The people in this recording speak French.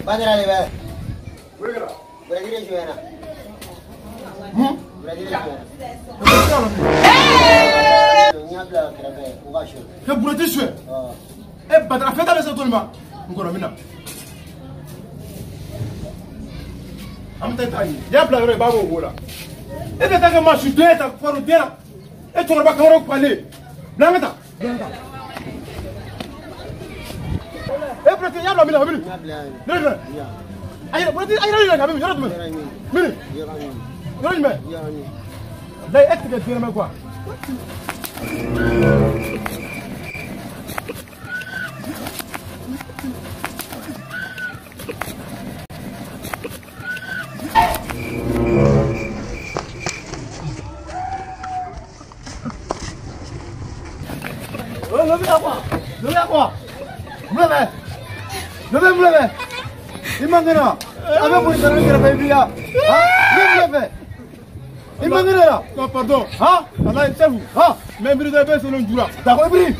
Badara le ba. Brazil juena. Brazil juena. Nyabla krabe ugasho. Ke burati shwe. Badara feta be setolma. Ngoro mina. Amta tayi. Nyabla re babo wola. Ebe taka mashu deta foro dera. E to ba kawro kwale. Nangata. Eh, berarti ya Ramil Ramil. Bener. Ayo, berarti ayo lagi Ramil, jalan mana? Mini. Jalan mana? Dah ektik dia nama gua. Oh, lebih apa? Lebih apa? Mulai. Mulai. Imagina. Apa pun cara kita berbia. Mulai. Imagina. Pardon. Ha? Allah itu. Ha? Memberi dah betul orang jura. Tak kau beri.